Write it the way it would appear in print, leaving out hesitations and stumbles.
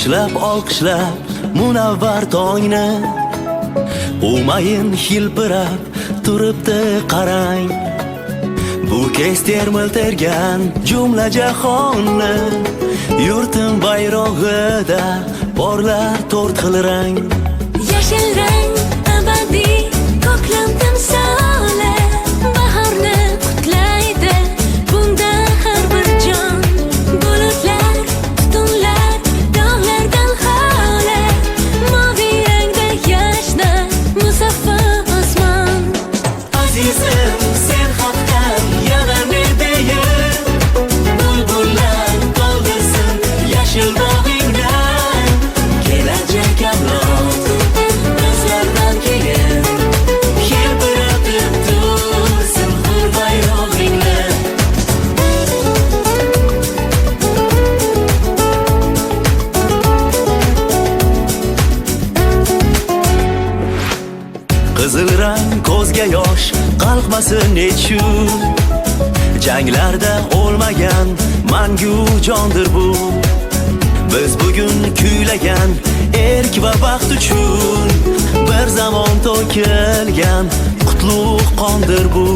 Boshlab olqishlab munavvar tongni, umayin hilpirab turibdi qarang. Bu kez termiltirgan jumla jahonni, yurtim bayrog'ida porlar to'rt xil rang. Yashil rang abadiy ko'klam timsoli, bahorni qutlaydi bunda har bir jon. Bulutlar, tunlar, dog'lardan xoli, moviy rangda yashnar musaffo osmon. Azizim, sen haqdan yana ne deyim? Bulbullar to'ldirsin yashil bog'ingdan. Kelajak avlod bizlardan keyin hilpiratib tursin hur bayrog'ingni. Qizil rang ko'zga yosh qalqmasin nechun, janglarda o'lmagan mangu jondir bu. Biz bugun kuylagan erk va baxt uchun bir zamon to'kilgan qutlug' qondir bu.